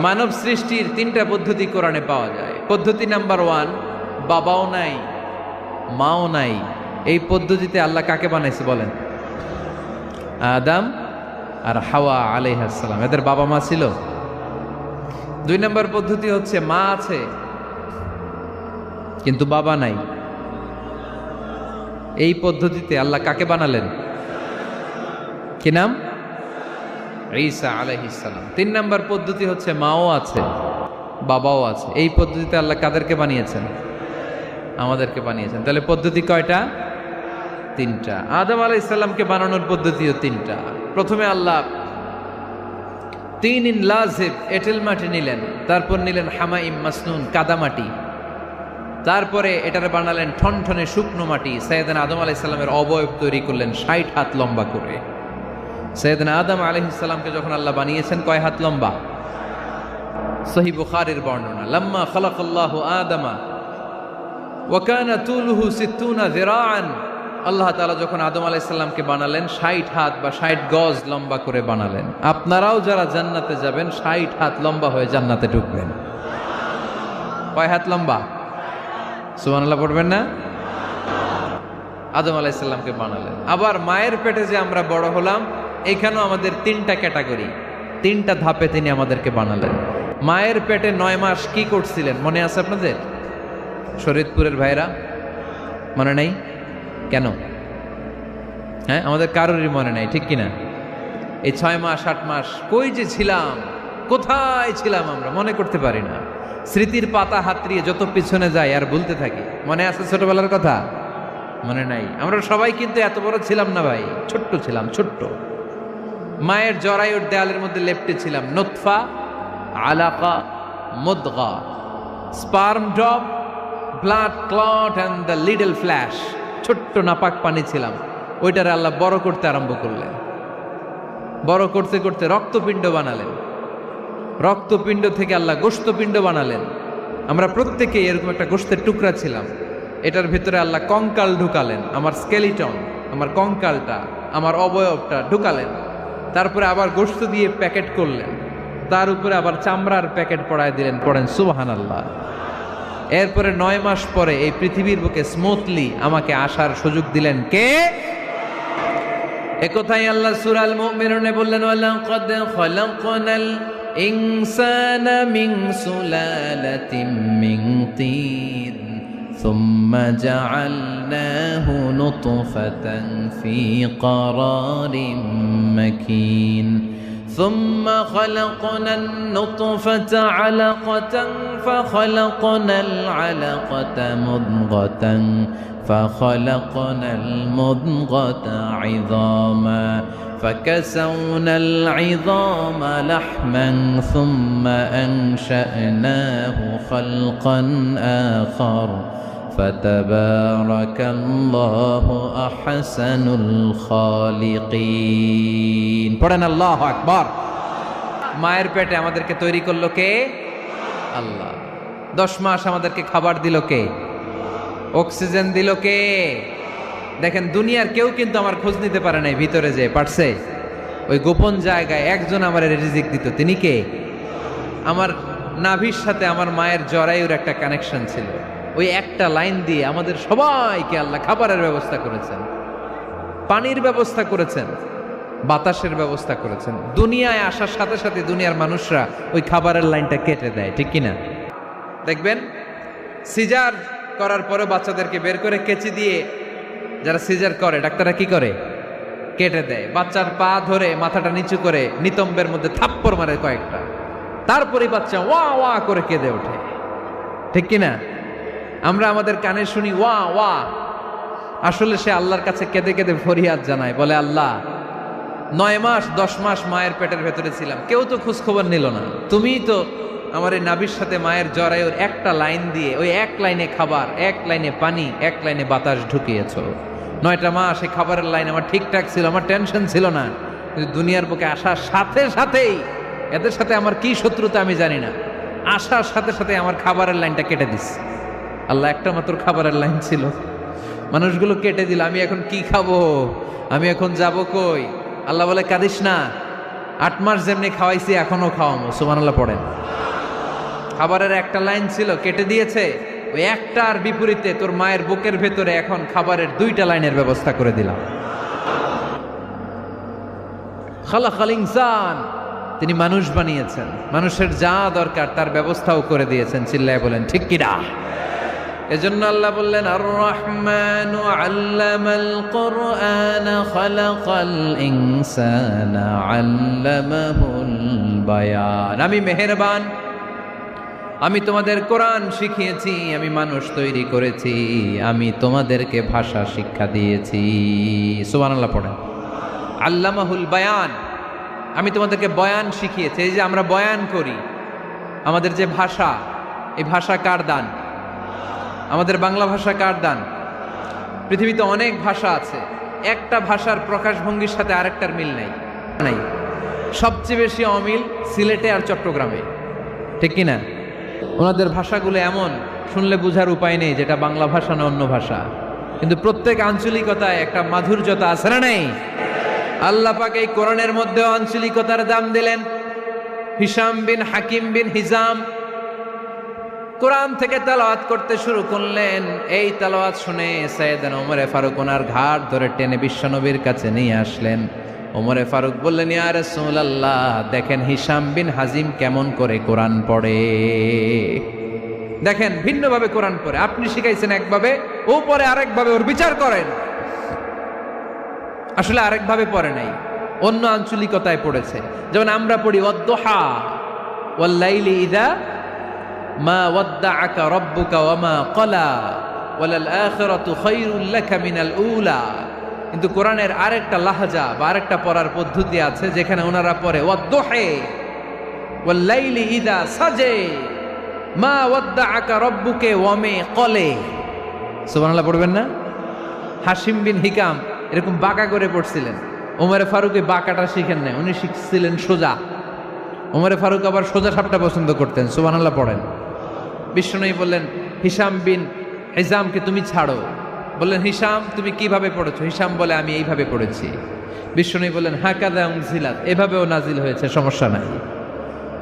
মানব সৃষ্টির তিনটা পদ্ধতি কোরআনে পাওয়া যায়। পদ্ধতি নাম্বার 1, বাবাও নাই মাও নাই। এই পদ্ধতিতে আল্লাহ কাকে বানাইছে বলেন? আদম আর হাওয়া আলাইহিস সালাম, এদের বাবা মা ছিল। 2 নম্বর পদ্ধতি হচ্ছে মা আছে কিন্তু বাবা নাই। এই পদ্ধতিতে আল্লাহ কাকে বানালেন? কি নাম? ঈসা আলাইহিস সালাম। 3 নম্বর পদ্ধতি হচ্ছে মাও আছে বাবাও আছে। এই পদ্ধতিতে আল্লাহ কাদেরকে বানিয়েছেন? আমাদেরকে বানিয়েছেন। তাহলে পদ্ধতি কয়টা? 3টা। আদম আলাইহিস সালামকে বানানোর পদ্ধতিও 3টা। প্রথমে আল্লাহ 3 লাজিব এঁটেল মাটি নিলেন, তারপর নিলেন হামাইম মাসনুন কাদামাটি, তারপরে এটারে বানালেন ঠনঠনে শুকনো মাটি। সাইয়েদনা আদম আলাইহিস সালামের অবয়ব তৈরি করলেন 60 হাত লম্বা করে। সাইয়েদনা আদম আলাইহিস সালামকে যখন আল্লাহ বানিয়েছেন কয় হাত লম্বা? সহিহ বুখারীর বর্ণনা, লাম্মা খালাকাল্লাহু আদামা ওয়া কানা তুলুহু 60 যিরাআন। আল্লাহ তাআলা যখন আদম আলাইহিস সালামকে বানালেন 60 হাত বা 60 গজ লম্বা করে বানালেন। আপনারাও যারা জান্নাতে যাবেন 60 হাত লম্বা হয়ে জান্নাতে ঢুকবেন। কয় হাত লম্বা? সুবহানাল্লাহ পড়বেন না? আদম আলাইহিস সালামকে বানালেন। আবার মায়ের পেটে যে আমরা বড় হলাম, এখানেও আমাদের 3টা ক্যাটাগরি, 3টা ধাপে তিনি আমাদেরকে বানালেন। মায়ের পেটে 9 মাস কি করছিলেন মনে আছে আপনাদের? শরীয়তপুরের ভাইরা মনে নাই? কেন? হ্যাঁ, আমাদের কারোরই মনে নাই, ঠিক কিনা? এই 6 মাস 8 মাস কই যে ছিলাম, কোথায় ছিলাম আমরা মনে করতে পারি না। স্মৃতির পাতা হাতড়িয়ে যত পিছনে যায় আর ভুলতে থাকি। মনে আছে ছোটবেলার কথা? মনে নাই। আমরা সবাই কিন্তু এত বড় ছিলাম না ভাই, ছোট্ট ছিলাম, ছোট্ট। মায়ের জরায়ুর দেয়ালের মধ্যে লেপ্টে ছিলাম। নুতফা, আলাকা, মুদগা, sperm drop, blood clot and the little flesh. ছোট্ট নাপাক পানি ছিলাম। ওইটারে আল্লাহ বড় করতে আরম্ভ করলেন। বড় করতে করতে রক্তপিণ্ড বানালেন। রক্তপিণ্ড থেকে আল্লাহ গোশতপিণ্ড বানালেন। আমরা প্রত্যেকেই এরকম একটা গোশতের টুকরা ছিলাম। এটার ভিতরে আল্লাহ কঙ্কাল ঢুকালেন, আমার স্কেলিটন, আমার কঙ্কালটা, আমার অবয়বটা ঢুকালেন। তারপরে আবার গোশত দিয়ে প্যাকেট করলেন, তার উপরে আবার চামড়ার প্যাকেট পড়ায় দিলেন। পড়েন সুবহানাল্লাহ। এরপরে 9 মাস পরে এই পৃথিবীর বুকে স্মুথলি আমাকে আসার সুযোগ দিলেন কে? একথাই আল্লাহ সূরা আল মুমিনুনে বললেন, ওয়ালাকাদ খালাকনাল ইনসানা মিন সুলালাতিন মিন তিন সুম্মা জাআলনাহু নুতফাতান ফি ক্বারারিন মাকিন ثم خلقنا النطفة علقة فخلقنا العلقة مضغة فخلقنا المضغة عظاما فكسونا العظام لحما ثم أنشأناه خلقا آخر فتبارك الله أحسن الخالقين। পড়েন আল্লাহু আকবার। মায়ের পেটে আমাদেরকে তৈরি করলো কে? আল্লাহ। 10 মাস আমাদেরকে খাবার দিল কে? অক্সিজেন দিল কে? দেখেন, দুনিয়ার কেউ কিন্তু আমার খোঁজ নিতে পারে নাই ভিতরে যে পারছে। ওই গোপন জায়গায় একজন আমার রিজিক দিত। তিনি কে? আমার নাভির সাথে আমার মায়ের জরায়ুর একটা কানেকশন ছিল। ওই একটা লাইন দিয়ে আমাদের সবাইকে আল্লাহ খাবারের ব্যবস্থা করেছেন, পানির ব্যবস্থা করেছেন, বাতাসের ব্যবস্থা করেছেন। দুনিয়ায় আসার সাথে সাথে দুনিয়ার মানুষরা ওই খাবারের লাইনটা কেটে দেয়, ঠিক কিনা? দেখবেন সিজার করার পরে বাচ্চাদেরকে বের করে কেচি দিয়ে যারা সিজার করে ডাক্তাররা কি করে? কেটে দেয়। বাচ্চার পা ধরে মাথাটা নিচু করে নিতম্বের মধ্যে থাপ্পড় মারে কয়েকটা, তারপরে বাচ্চা ওয়া ওয়া করে কেঁদে ওঠে, ঠিক কিনা? আমরা আমাদের কানে শুনি ওয়া ওয়া, আসলে সে আল্লাহর কাছে কেঁদে কেঁদে ফরিয়াদ জানায়, বলে আল্লাহ 9 মাস 10 মাস মায়ের পেটের ভেতরে ছিলাম, কেউ তো খোঁজ খবর নিল না। তুমিই তো আমার এই নাভির সাথে মায়ের জরায়ুর একটা লাইন দিয়ে ওই এক লাইনে খাবার, এক লাইনে পানি, এক লাইনে বাতাস ঢুকিয়েছ। 9টা মাস এই খাবারের লাইন আমার ঠিকঠাক ছিল, আমার টেনশন ছিল না। কিন্তু দুনিয়ার বুকে আসার সাথে সাথেই, এদের সাথে আমার কি শত্রুতা আমি জানি না, আসার সাথে সাথে আমার খাবারের লাইনটা কেটে দিস। আল্লাহ একটা মাত্র খাবারের লাইন ছিল, মানুষগুলো কেটে দিল। আমি এখন কি খাবো? আমি এখন যাব কই? আল্লাহ বলে কাঁদিস না, 8 মাস যেমনি খাওয়াইছি এখনো খাওয়ামো, সুবহানাল্লাহ পড়েন। খাবারের একটা লাইন ছিল কেটে দিয়েছে, ওই একটার বিপরীতে তোর মায়ের বুকের ভেতরে এখন খাবারের 2টা লাইনের ব্যবস্থা করে দিলাম। খালাকাল ইনসান, তিনি মানুষ বানিয়েছেন, মানুষের যা দরকার তার ব্যবস্থাও করে দিয়েছেন। চিল্লায় বলেন ঠিক কিনা? এজন্য আল্লাহ বললেন আর রহমানু আল্লামাল কুরআন খালাকাল ইনসানা আল্লামাহুল বায়ান। আমি মেহেরবান, আমি তোমাদের কোরআন শিখিয়েছি, আমি মানুষ তৈরি করেছি, আমি তোমাদেরকে ভাষা শিক্ষা দিয়েছি। সুবহানাল্লাহ পড়েন। আল্লামাহুল বায়ান, আমি তোমাদেরকে বয়ান শিখিয়েছি। এই যে আমরা বয়ান করি, আমাদের যে ভাষা, এই ভাষা কার দান? আমাদের বাংলা ভাষা কার দান? পৃথিবীতে অনেক ভাষা আছে, একটা ভাষার প্রকাশভঙ্গির সাথে আরেকটার মিল নাই। সবচেয়ে বেশি অমিল সিলেটে আর চট্টগ্রামে, ঠিক কিনা? ওনাদের ভাষাগুলো এমন, শুনলে বোঝার উপায় নেই যেটা বাংলা ভাষা না অন্য ভাষা, কিন্তু প্রত্যেক আঞ্চলিকতায় একটা মাধুর্যতা আছে না নেই? আল্লাহ পাক এই কোরআনের মধ্যে আঞ্চলিকতার দাম দিলেন। হিশাম বিন হাকিম বিন হিজাম কোরআন থেকে তেলাওয়াত করতে শুরু করলেন। এই তেলাওয়াত শুনে সাইয়েদনা ওমরে ফারুক ওনার ঘাট ধরে টেনে বিশ্বনবীর কাছে নিয়ে আসলেন। ওমরে ফারুক বললেন, ইয়া রাসূলুল্লাহ, দেখেন হিশাম বিন হাজিম কেমন করে কোরআন পড়ে, দেখেন ভিন্নভাবে কোরআন পড়ে। আপনি শিখাইছেন একভাবে, ও পড়ে আরেকভাবে, ওর বিচার করেন। আসলে আরেকভাবে পড়ে নাই, অন্য আঞ্চলিকতায় পড়েছে। যেমন আমরা পড়ি ওয়াদ-দুহা ওয়াল লাইলি ইযা মা ওয়াদ্দাআকা রাব্বুকা ওয়া মা ক্বালা ওয়ালাল আখিরাতু খায়রুল লাকা মিনাল উলা। কিন্তু কোরআনের আরেকটা লাহজা বা আরেকটা পড়ার পদ্ধতি আছে, যেখানে ওনারা পড়ে ওয়াদ-দুহা ওয়াল লাইলি ইযা সাজা মা ওয়াদ্দাআকা রাব্বুকা ওয়া মা ক্বালা। সুবহানাল্লাহ পড়বেন না? হাশিম বিন হিকাম এরকম বাঁকা করে পড়ছিলেন। ওমরে ফারুক এই বাঁকাটা শিখেন না, উনি শিখছিলেন সোজা। ওমরে ফারুক আবার সোজা সাপটা পছন্দ করতেন। সুবহানাল্লাহ পড়েন। বিশ্বনবী বললেন, হিশাম বিন হিজামকে তুমি ছাড়ো। বললেন, হিশাম তুমি কিভাবে পড়েছো? হিশাম বলে, আমি এইভাবে পড়েছি। বিশ্বনবী বললেন, হাকাযা উনজিলাত, এভাবেও নাজিল হয়েছে, সমস্যা নাই।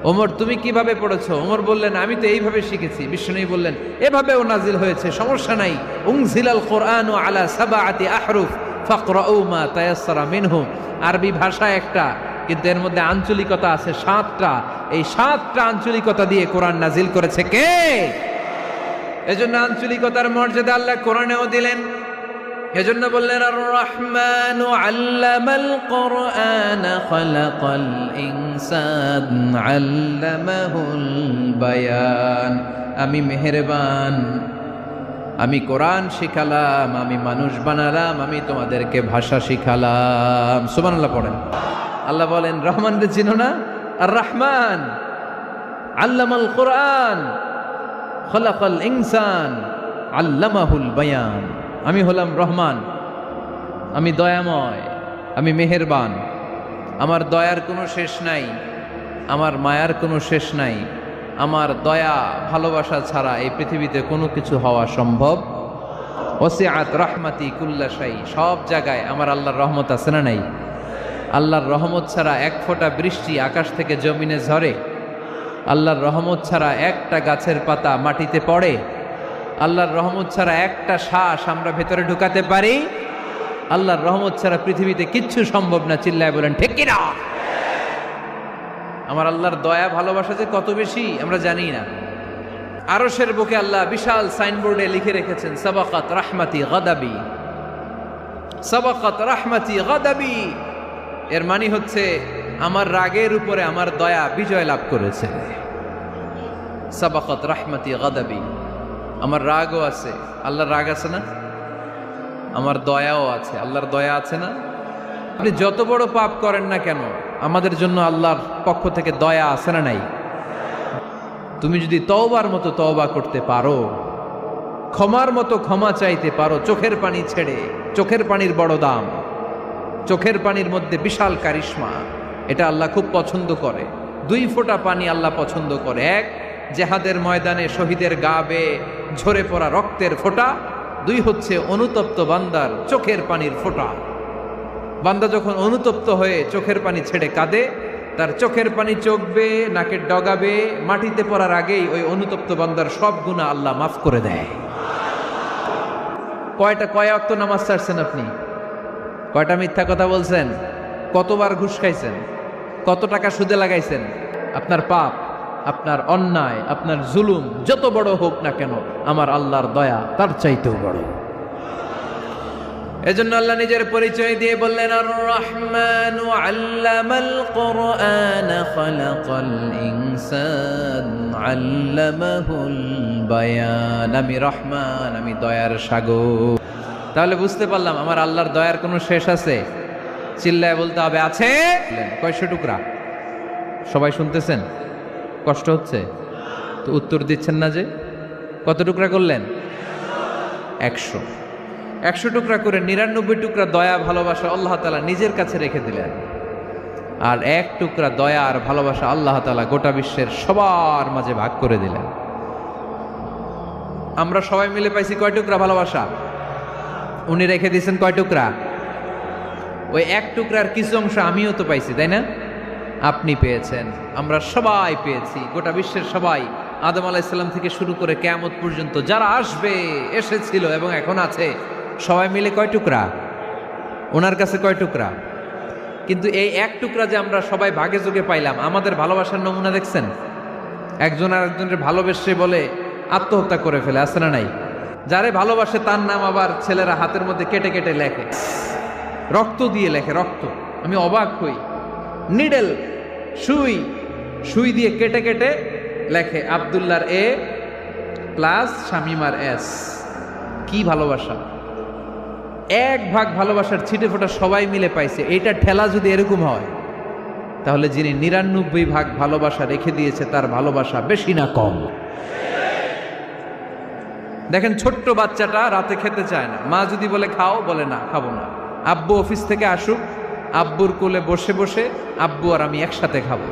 ওমর তুমি কিভাবে পড়েছো? ওমর বললেন, আমি তো এইভাবে শিখেছি। বিশ্বনবী বললেন, এভাবেও নাজিল হয়েছে, সমস্যা নাই। উনজিলাল কুরআনু আলা সাবআতি আহরুফ ফাকরাউ মা তায়াসসারা মিনহু। আরবি ভাষা একটা, কিন্তু এর মধ্যে আঞ্চলিকতা আছে 7টা। এই 7টা আঞ্চলিকতা দিয়ে কোরআন নাজিল করেছে কে? এজন্য আঞ্চলিকতার মর্যাদা আল্লাহ কোরআনেও দিলেন। এজন্য বললেন, আর রহমানু আল্লামাল কুরআন খালাকাল ইনসান আল্লামাহুল বায়ান। আমি মেহেরবান, আমি কোরআন শিখালাম, আমি মানুষ বানালাম, আমি তোমাদেরকে ভাষা শিখালাম। সুবহানাল্লাহ পড়েন। আল্লাহ বলেন, রহমানকে চিনো না? আর রহমান আল্লামাল কুরআন খালাকাল ইনসান আল্লামাহুল বায়ান। আমি হলাম রহমান, আমি দয়াময়, আমি মেহেরবান। আমার দয়ার কোনো শেষ নাই, আমার মায়ার কোনো শেষ নাই। আমার দয়া ভালোবাসা ছাড়া এই পৃথিবীতে কোনো কিছু হওয়া সম্ভব। ওয়াসিআত রাহমাতি কুল্লা শাই, সব জায়গায় আমার আল্লাহর রহমত আছে না নাই? আল্লাহর রহমত ছাড়া এক ফোঁটা বৃষ্টি আকাশ থেকে জমিনে ঝরে? আল্লাহর রহমত ছাড়া একটা গাছের পাতা মাটিতে পড়ে? আল্লাহর রহমত ছাড়া একটা শ্বাস আমরা ভেতরে ঢুকাতে পারি? আল্লাহর রহমত ছাড়া পৃথিবীতে কিচ্ছু সম্ভব না। চিল্লায় বলেন ঠিক কিনা? আমার আল্লাহর দয়া ভালোবাসা যে কত বেশি আমরা জানি না। আরশের বুকে আল্লাহ বিশাল সাইনবোর্ডে লিখে রেখেছেন, সাবাকাত রাহমাতি গাদাবি, সাবাকাত রাহমাতি গাদাবি। এর মানে হচ্ছে আমার রাগের উপরে আমার দয়া বিজয় লাভ করেছে। সাবাকাত রাহমাতি গাদাবি, আমার রাগও আছে, আল্লাহর রাগ আছে না? আমার দয়াও আছে, আল্লাহর দয়া আছে না? আপনি যত বড় পাপ করেন না কেন, আমাদের জন্য আল্লাহর পক্ষ থেকে দয়া আছে না নাই? তুমি যদি তওবার মতো তওবা করতে পারো, ক্ষমার মতো ক্ষমা চাইতে পারো, চোখের পানি ছেড়ে, চোখের পানির বড় দাম, চোখের পানির মধ্যে বিশাল কারিশমা, এটা আল্লাহ খুব পছন্দ করে। 2 ফোঁটা পানি আল্লাহ পছন্দ করে। এক, জেহাদের ময়দানে শহীদের গা বেয়ে ঝরে পড়া রক্তের ফোঁটা। 2 হচ্ছে অনুতপ্ত বান্দার চোখের পানির ফোঁটা। বান্দা যখন অনুতপ্ত হয়ে চোখের পানি ছেড়ে কাঁদে, তার চোখের পানি চোখবে, নাকের ডগাবে, মাটিতে পড়ার আগেই ওই অনুতপ্ত বান্দার সব গুনাহ আল্লাহ মাফ করে দেয়। কয় ওয়াক্ত নামাজ ছাড়ছেন আপনি? কয়টা মিথ্যা কথা বলছেন? কতবার ঘুষ খাইছেন? কত টাকা সুদে লাগাইছেন? আপনার পাপ, আপনার অন্যায়, আপনার জুলুম যত বড় হোক না কেন, আমার আল্লাহর দয়া তার চাইতেও বড়। এজন্য আল্লাহ নিজের পরিচয় দিয়ে বললেন, আর রহমানু আল্লামাল কুরআন খালাকাল ইনসান আল্লামাহুল বায়ান। আমি রহমান, আমি দয়ার সাগর। তাহলে বুঝতে পারলাম আমার আল্লাহর দয়ার কোনো শেষ আছে? চিল্লায় বলতে হবে আছে। কয়শো টুকরা? সবাই শুনতেছেন? কষ্ট হচ্ছে তো উত্তর দিচ্ছেন না যে? কত টুকরা করলেন? 100 টুকরা করে 99 টুকরা দয়া ভালোবাসা আল্লাহ তাআলা নিজের কাছে রেখে দিলেন, আর 1 টুকরা দয়া আর ভালোবাসা আল্লাহ তাআলা গোটা বিশ্বের সবার মাঝে ভাগ করে দিলেন। আমরা সবাই মিলে পাইছি কয় টুকরা ভালোবাসা? উনি রেখে দিয়েছেন কয় টুকরা? ওই 1 টুকরার কিছু অংশ আমিও তো পাইছি, তাই না? আপনি পেয়েছেন, আমরা সবাই পেয়েছি, গোটা বিশ্বের সবাই, আদম আলাইহিস সালাম থেকে শুরু করে কিয়ামত পর্যন্ত যারা আসবে, এসেছিল এবং এখন আছে, সবাই মিলে কয় টুকরা? ওনার কাছে কয় টুকরা? কিন্তু এই 1 টুকরা যে আমরা সবাই ভাগে যোগে পাইলাম, আমাদের ভালোবাসার নমুনা দেখছেন? একজন আর একজনের ভালোবেসে বলে আত্মহত্যা করে ফেলে, আছে না নাই? যারে ভালোবাসে তার নাম আবার ছেলেরা হাতের মধ্যে কেটে কেটে লেখে, রক্ত দিয়ে লেখে, রক্ত। আমি অবাক হই, নিডেল, সুই দিয়ে কেটে কেটে লেখে আব্দুল্লাহর A প্লাস শামিমার S। কি ভালোবাসা! 1 ভাগ ভালোবাসার ছিটে ফোটা সবাই মিলে পাইছে। এইটা ঠেলা যদি এরকম হয়, তাহলে যিনি 99 ভাগ ভালোবাসা রেখে দিয়েছে তার ভালোবাসা বেশি না কম? দেখেন, ছোট্ট বাচ্চাটা রাতে খেতে চায় না, মা যদি বলে খাও, বলে না, খাবো না। আব্বু অফিস থেকে আসুক, আব্বুর কোলে বসে বসে আব্বু আর আমি একসাথে খাবো।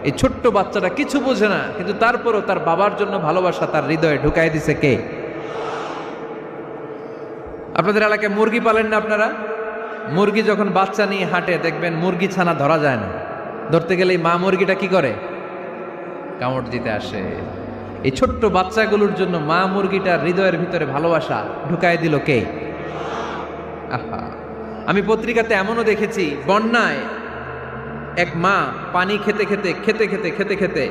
এই ছোট্ট বাচ্চাটা কিছু বোঝে না, কিন্তু তারপরও তার বাবার জন্য ভালোবাসা তার হৃদয়ে ঢুকাই দিছে কে? আপনাদের এলাকায় মুরগি পালেন না আপনারা? মুরগি যখন বাচ্চা নিয়ে হাঁটে, দেখবেন মুরগি ছানা ধরা যায় না, ধরতে গেলেই মা মুরগিটা কি করে? কামড় দিতে আসে। এই ছোট্ট বাচ্চাগুলোর জন্য মা মুরগিটার হৃদয়ের ভিতরে ভালোবাসা ঢুকাই দিল কে? আহা! আমি পত্রিকাতে এমনও দেখেছি, বন্যায় এক মা পানি খেতে খেতে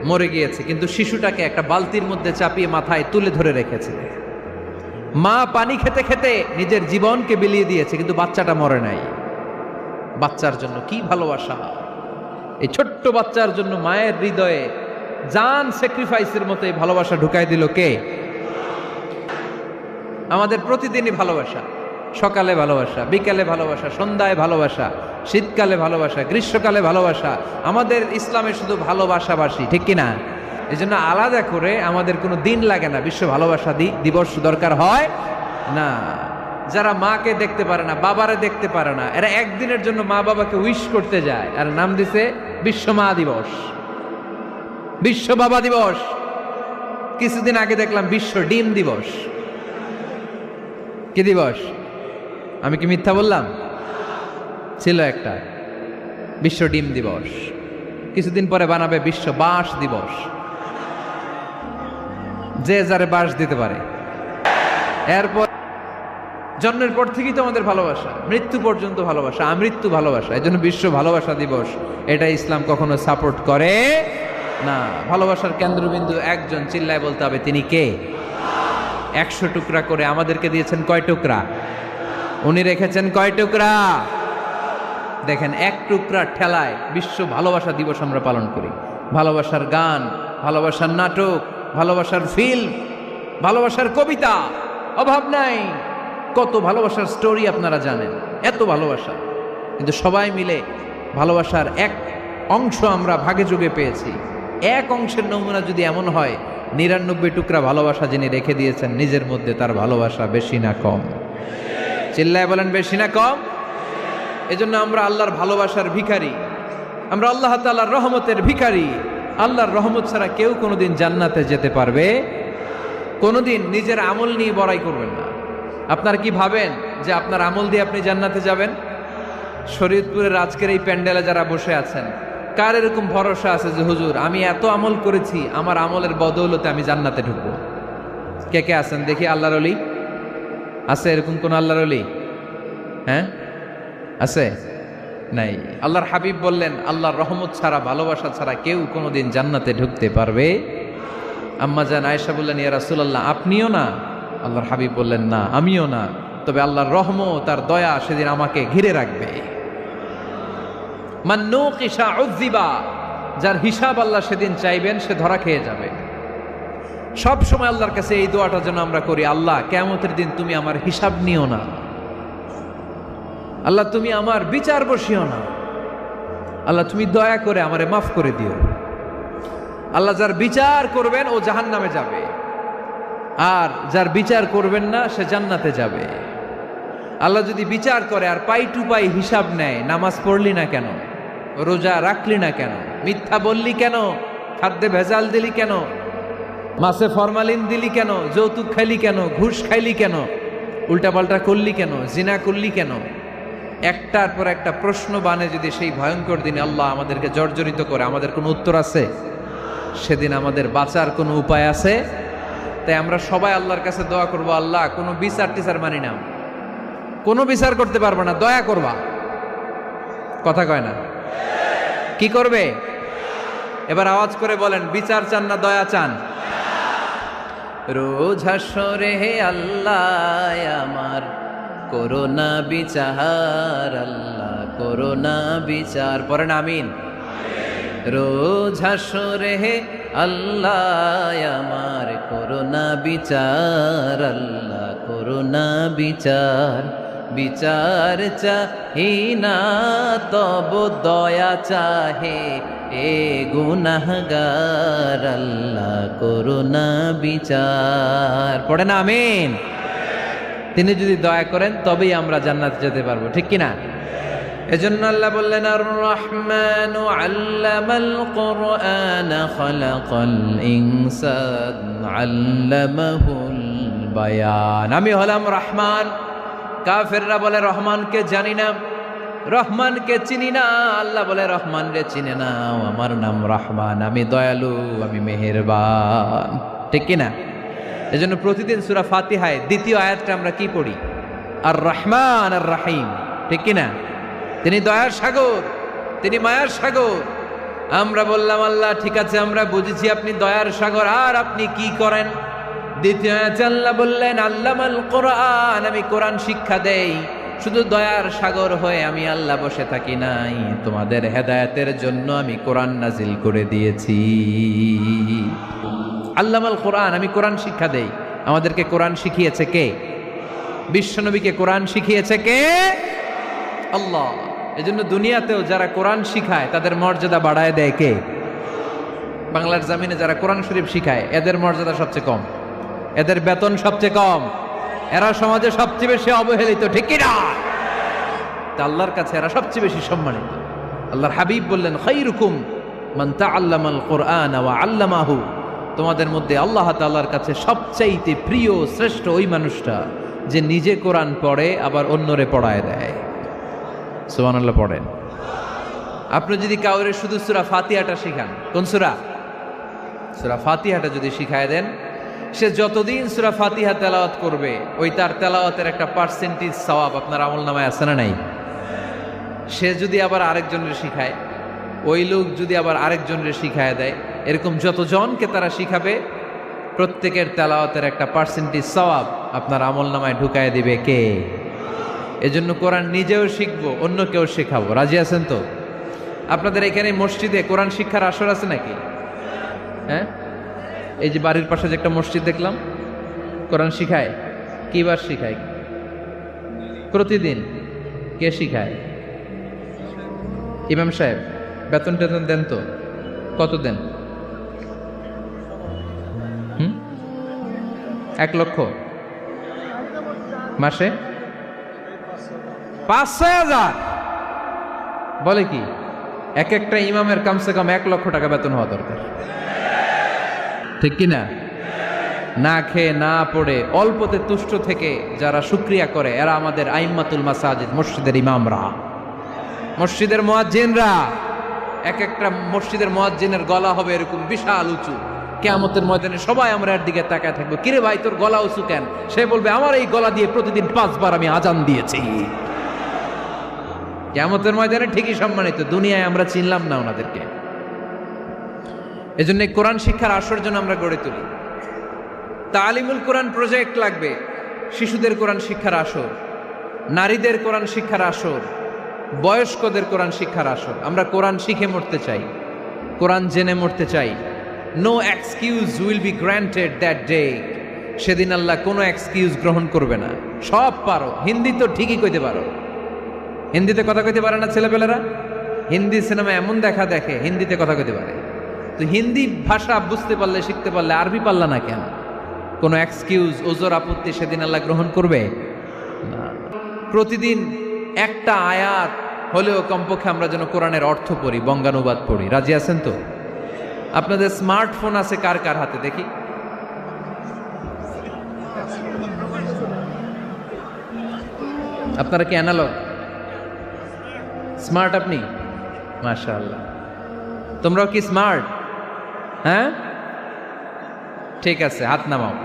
মরে গিয়েছে, কিন্তু শিশুটাকে একটা বালতির মধ্যে চাপিয়ে মাথায় তুলে ধরে রেখেছে। মা পানি খেতে খেতে নিজের জীবনকে বিলিয়ে দিয়েছে, কিন্তু বাচ্চাটা মরে নাই। বাচ্চার জন্য কি ভালোবাসা! এই ছোট্ট বাচ্চার জন্য মায়ের হৃদয়ে জান স্যাক্রিফাইসের মতো এই ভালোবাসা ঢুকাই দিল কে? আমাদের প্রতিদিনই ভালোবাসা, সকালে ভালোবাসা, বিকালে ভালোবাসা, সন্ধ্যায় ভালোবাসা, শীতকালে ভালোবাসা, গ্রীষ্মকালে ভালোবাসা। আমাদের ইসলামে শুধু ভালোবাসাবাসী, ঠিক কিনা? এই জন্য আলাদা করে আমাদের কোনো দিন লাগে না বিশ্ব ভালোবাসা দিবস দরকার হয় না। যারা মাকে দেখতে পারে না, বাবারে দেখতে পারে না, এরা একদিনের জন্য মা বাবাকে উইশ করতে যায়, আর নাম দিছে বিশ্ব মা দিবস, বিশ্ব বাবা দিবস। কিছুদিন আগে দেখলাম বিশ্ব ডিম দিবস। কি দিবস? আমি কি মিথ্যা বললাম? ছিল একটা বিশ্ব ডিম দিবস। কিছুদিন পরে বানাবে বিশ্ব বাঁশ দিবস, যে যারে বাঁশ দিতে পারে। এরপর জন্মের পর থেকেই তো আমাদের ভালোবাসা, মৃত্যু পর্যন্ত ভালোবাসা, আমৃত্যু ভালোবাসা। এই জন্য বিশ্ব ভালোবাসা দিবস, এটা ইসলাম কখনো সাপোর্ট করে না। ভালোবাসার কেন্দ্রবিন্দু একজন, চিল্লায় বলতে হবে তিনি কে? 100 টুকরা করে আমাদেরকে দিয়েছেন কয় টুকরা? উনি রেখেছেন কয় টুকরা? দেখেন, 1 টুকরা ঠেলায় বিশ্ব ভালোবাসা দিবস আমরা পালন করি। ভালোবাসার গান, ভালোবাসার নাটক, ভালোবাসার ফিল্ম, ভালোবাসার কবিতা, অভাব নাই। কত ভালোবাসার স্টোরি আপনারা জানেন, এত ভালোবাসা। কিন্তু সবাই মিলে ভালোবাসার 1 অংশ আমরা ভাগে যোগে পেয়েছি। 1 অংশের নমুনা যদি এমন হয়, 99 টুকরা ভালোবাসা যিনি রেখে দিয়েছেন নিজের মধ্যে, তার ভালোবাসা বেশি না কম? চিল্লায় বলেন, বেশি না কম? এজন্য আমরা আল্লাহর ভালোবাসার ভিখারি, আমরা আল্লাহ তাআলার রহমতের ভিখারি। আল্লাহর রহমত ছাড়া কেউ কোনোদিন জান্নাতে যেতে পারবে? কোনোদিন নিজের আমল নিয়ে বড়াই করবেন না। আপনারা কি ভাবেন যে আপনার আমল দিয়ে আপনি জান্নাতে যাবেন? শরীয়তপুরের আজকের এই প্যান্ডেলে যারা বসে আছেন, কার এরকম ভরসা আছে যে হুজুর আমি এত আমল করেছি, আমার আমলের বদৌলতে আমি জান্নাতে ঢুকবো? কে কে আছেন দেখি আল্লাহর ওলি? আছে এরকম কোন আল্লাহর ওলি? হ্যাঁ, আছে? নাই। আল্লাহর হাবিব বললেন আল্লাহর রহমত ছাড়া, ভালোবাসা ছাড়া কেউ কোনোদিন জান্নাতে ঢুকতে পারবে? আম্মা জান আয়েশা বললেন ইয়া রাসূলুল্লাহ আপনিও না? আল্লাহর হাবিব বললেন না আমিও না, তবে আল্লাহর রহমত তার দয়া সেদিন আমাকে ঘিরে রাখবে। মান নুকিশা উযিবা, যার হিসাব আল্লাহ সেদিন চাইবেন সে ধরা খেয়ে যাবে। সব সময় আল্লাহর কাছে এই দোয়াটা যেন আমরা করি, আল্লাহ কিয়ামতের দিন তুমি আমার হিসাব নিও না, আল্লাহ তুমি আমার বিচার বসিও না, আল্লাহ তুমি দয়া করে আমারে মাফ করে দিও। আল্লাহ যার বিচার করবেন ও জাহান্নামে যাবে, আর যার বিচার করবেন না সে জান্নাতে যাবে। আল্লাহ যদি বিচার করে আর পাই টু পাই হিসাব নেয়, নামাজ পড়লি না কেন, রোজা রাখলি না কেন, মিথ্যা বললি কেন, খাদ্যে ভেজাল দিলি কেন, মাছে ফরমালিন দিলি কেন, যৌতুক খাইলি কেন, ঘুষ খাইলি কেন, উল্টাপাল্টা করলি কেন, জিনা করলি কেন, একটার পর একটা প্রশ্ন বানে যদি সেই ভয়ঙ্কর দিনে আল্লাহ আমাদেরকে জর্জরিত করে, আমাদের কোনো উত্তর আছে? সেদিন আমাদের বাঁচার কোনো উপায় আছে? তাই আমরা সবাই আল্লাহর কাছে দোয়া করবো, আল্লাহ কোনো বিচার টিচার মানি না, কোনো বিচার করতে পারবো না, দয়া করবা। কথা কয় না? কি করবে? এবার আওয়াজ করে বলেন, বিচার চান না দয়া চান? রোজ হাসরে হে আল্লাহ আমার করোনা বিচার, আল্লাহ করোনা বিচার, পড়েন আমিন। রোজ হাসরে হে আল্লাহ আমার করোনা বিচার, আল্লাহ করোনা বিচার, বিচার চাহি না তব দয়া চাহে এ গুনাহগার, আল্লাহ করোনা বিচার, পড়েন আমিন। তিনি যদি দয়া করেন তবেই আমরা জান্নাতে যেতে পারবো, ঠিক কিনা? এজন্য আল্লাহ বললেন আর রহমানু আল্লামাল কুরআন খালাকাল ইনসান আল্লামাহুল বায়ান। আমি হলাম রহমান। কাফেররা বলে রহমানকে জানি না, রহমানকে চিনি না। আল্লাহ বলে রহমান রে চিনে না, আমার নাম রহমান, আমি দয়ালু, আমি মেহেরবান, ঠিক কিনা? এজন্য প্রতিদিন সূরা ফাতিহায় দ্বিতীয় আয়াতটা আমরা কি পড়ি? আর রহমান আর রাহিম, ঠিক কিনা? তিনি দয়ার সাগর, তিনি মায়ার সাগর। আমরা বললাম আল্লাহ ঠিক আছে আমরা বুঝেছি আপনি দয়ার সাগর, আর আপনি কি করেন? দ্বিতীয় আয়াতে আল্লাহ বললেন আল্লামাল কোরআন, আমি কোরআন শিক্ষা দেই। শুধু দয়ার সাগর হয়ে আমি আল্লাহ বসে থাকি নাই, তোমাদের হেদায়েতের জন্য আমি কোরআন নাজিল করে দিয়েছি। আল্লামাল কোরআন, আমি কোরআন শিক্ষা দেই। আমাদেরকে কোরআন শিখিয়েছে কে? বিশ্বনবীকে কোরআন শিখিয়েছে কে? আল্লাহ। এজন্য দুনিয়াতেও যারা কোরআন শিখায় তাদের মর্যাদা বাড়ায় দেয় কে? বাংলার জমিনে যারা কোরআন শরীফ শিখায় এদের মর্যাদা সবচেয়ে কম, এদের বেতন সবচেয়ে কম, এরা সমাজে সবচেয়ে বেশি অবহেলিত, ঠিক কিনা? তা আল্লাহর কাছে এরা সবচেয়ে বেশি সম্মানিত। আল্লাহর হাবিব বললেন খায়রুকুম মান তাআল্লামাল কুরআন ওয়া আল্লামাহু, তোমাদের মধ্যে আল্লাহ তাআলার কাছে সবচাইতে প্রিয় শ্রেষ্ঠ ওই মানুষটা যে নিজে কোরআন পড়ে আবার অন্যরে পড়ায় দেয়। সুবহানাল্লাহ পড়েন। আপনি যদি কাউরে শুধু সূরা ফাতিহাটা শিখান, কোন সূরা? সূরা ফাতিহাটা যদি শিখায় দেন, সে যতদিন সূরা ফাতিহা তেলাওয়াত করবে ওই তার তেলাওয়াতের একটা পার্সেন্টেজ সওয়াব আপনার আমলনামায় আছে না নাই? সে যদি আবার আরেকজনের শিখায়, ওই লোক যদি আবার আরেকজনের শিখায় দেয়, এরকম যতজনকে তারা শিখাবে প্রত্যেকের তেলাওয়াতের একটা পার্সেন্টেজ সওয়াব আপনার আমলনামায় ঢুকায় দিবে কে? এজন্য কোরআন নিজেও শিখবো, অন্যকেও শেখাবো। রাজি আছেন তো? আপনাদের এখানে মসজিদে কোরআন শিক্ষার আসর আছে নাকি? হ্যাঁ, এই যে বাড়ির পাশে যে একটা মসজিদ দেখলাম, কোরআন শিখায়। কিবার শিখায়? প্রতিদিন। কে শিখায়? ইমাম সাহেব। বেতন টেতন দেন তো? কত দেন? 1 লক্ষ মাসে? 5-6 হাজার? বলে কি? এক একটা ইমামের কমসে কম 1 লক্ষ টাকা বেতন হওয়া দরকার, ঠিক কিনা? না খেয়ে না পড়ে অল্পতে তুষ্ট থেকে যারা শুকরিয়া করে এরা আমাদের আইম্মাতুল মাসাজিদ, মসজিদের ইমামরা, মসজিদের মুয়াজ্জিনরা। এক একটা মসজিদের মুয়াজ্জিনের গলা হবে এরকম বিশাল উঁচু। কিয়ামতের ময়দানে সবাই আমরা এর দিকে তাকায় থাকবো, কিরে ভাই তোর গলা উঁচু কেন? সে বলবে আমার এই গলা দিয়ে প্রতিদিন 5 বার আমি আজান দিয়েছি। কিয়ামতের ময়দানে ঠিকই সম্মানিত, দুনিয়ায় আমরা চিনলাম না ওনাদেরকে। এজন্য কোরআন শিক্ষার আসর জন্য আমরা গড়ে তুলি। তালিমুল কোরআন প্রজেক্ট লাগবে, শিশুদের কোরআন শিক্ষার আসর, নারীদের কোরআন শিক্ষার আসর, বয়স্কদের কোরআন শিক্ষার আসর। আমরা কোরআন শিখে মরতে চাই, কোরআন জেনে মরতে চাই। No excuse will be granted that day. সেদিন আল্লাহ কোনো এক্সকিউজ গ্রহণ করবে না। সব পারো, হিন্দি তো ঠিকই কইতে পারো, হিন্দিতে কথা কইতে পারে না ছেলেপেলেরা? হিন্দি সিনেমা এমন দেখা দেখে হিন্দিতে কথা কইতে পারে। তো হিন্দি ভাষা বুঝতে পারলে, শিখতে পারলে আরবি পারলা না কেন? কোনো এক্সকিউজ, ওজর, আপত্তি সেদিন আল্লাহ গ্রহণ করবে না। প্রতিদিন একটা আয়াত হলেও কমপক্ষে আমরা যেন কোরআনের অর্থ পড়ি, বঙ্গানুবাদ পড়ি। রাজি আছেন তো? আপনাদের স্মার্টফোন আছে কার কার হাতে দেখি? আপনারা কি অ্যানালগ? স্মার্ট আপনি? মাশাআল্লাহ। তোমরাও কি স্মার্ট? হ্যাঁ, ঠিক আছে, হাত নামাও,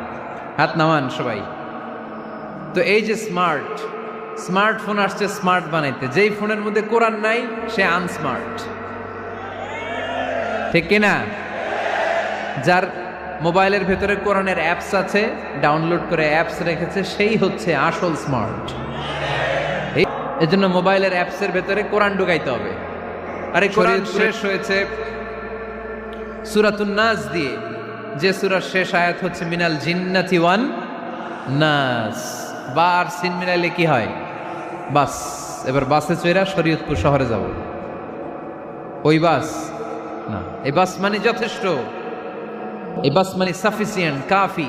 হাত নামান সবাই। তো এই যে স্মার্টফোন আসছে স্মার্ট বানাইতে, যেই ফোনের মধ্যে কোরআন নাই সে আনস্মার্ট, ঠিক কিনা? যার মোবাইলের ভেতরে কোরআনের অ্যাপস আছে, ডাউনলোড করে অ্যাপস রেখেছে, সেই হচ্ছে আসল স্মার্ট। এই জন্য মোবাইলের অ্যাপসের ভেতরে কোরআন ঢুকাইতে হবে। আরে কোরআন শেষ হয়েছে সূরাতুন নাস দিয়ে, যে সূরার শেষ আয়াত হচ্ছে মিনাল জিন্নাতি ওয়ান নাস। বার সিন মিলাইলে কি হয়? বাস। এবার বাসে চড়া শরীয়তপুর শহরে যাব। ওই বাস না, এই বাস মানে যথেষ্ট, এই বাস মানে সাফিসিয়েন্ট, কাফি।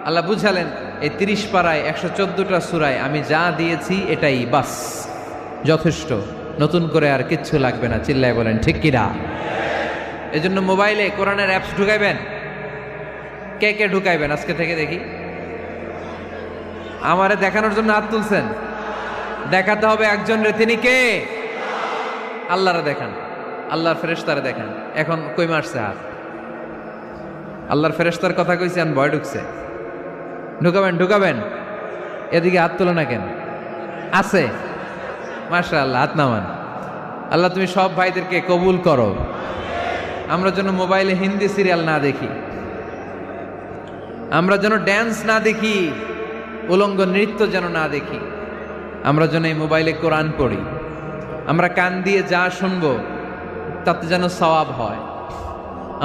আল্লাহ বুঝালেন এই 30 পারায় 114টা সূরায় আমি যা দিয়েছি এটাই বাস, যথেষ্ট, নতুন করে আর কিচ্ছু লাগবে না। চিল্লায় বলেন ঠিক কিনা? এজন্য মোবাইলে কোরআনের অ্যাপস ঢুকাইবেন। কে কে ঢুকাইবেন আজকে থেকে দেখি? আমারে দেখানোর জন্য হাত তুলছেন? দেখাতে হবে একজন রে, তিনি কে? আল্লাহরে দেখান, আল্লাহর ফেরেশতারে দেখান। এখন কই মারছে হাত? আল্লাহর ফেরেশতার কথা কইছি, আন ভয় ঢুকছে। ঢুকাবেন। এদিকে হাত তোলে না কেন? আছে? মাশাআল্লাহ, হাত নামান। আল্লাহ তুমি সব ভাইদেরকে কবুল করো। আমরা যেন মোবাইলে হিন্দি সিরিয়াল না দেখি, আমরা যেন ড্যান্স না দেখি, উলঙ্গ নৃত্য যেন না দেখি। আমরা যেন এই মোবাইলে কোরআন পড়ি। আমরা কান দিয়ে যা শুনবো তাতে যেন সওয়াব হয়।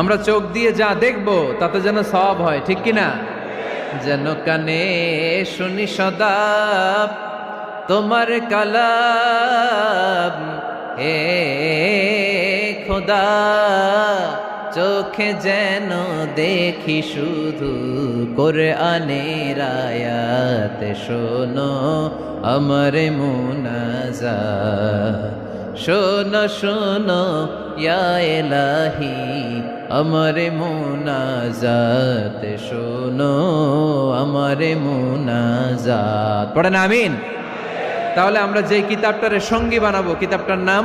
আমরা চোখ দিয়ে যা দেখবো তাতে যেন সওয়াব হয়, ঠিক কিনা? যেন কানে শুনি সদা তোমার কালাম, হে খোদা চোখে যেন দেখি শুধু কোরআনের আয়াত। শোনো আমার মুনাজাত, শোনো শোনো ইয়া ইলাহি আমার মুনাজাত, শোনো আমার মুনাজাত। পড়েন আমিন। তাহলে আমরা যে কিতাবটারে সঙ্গী বানাবো, কিতাবটার নাম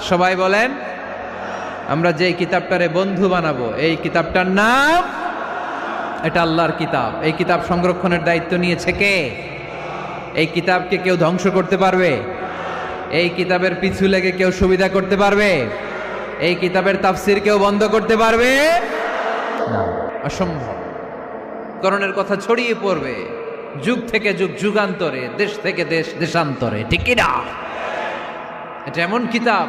সবাই বলেন। আমরা যে কিতাবটারে বন্ধু বানাবো, এই কিতাবটার নাম, এটা আল্লাহর কিতাব। এই কিতাব সংরক্ষণের দায়িত্ব নিয়েছে কে? এই কিতাবকে কেউ ধ্বংস করতে পারবে? এই কিতাবের পিছু লেগে কেউ সুবিধা করতে পারবে? এই কিতাবের তাফসির কেউ বন্ধ করতে পারবে না, অসম্ভব। করণের কথা ছড়িয়ে পড়বে যুগ থেকে যুগ, যুগান্তরে, দেশ থেকে দেশ, দেশান্তরে, ঠিক কি না? এটা এমন কিতাব,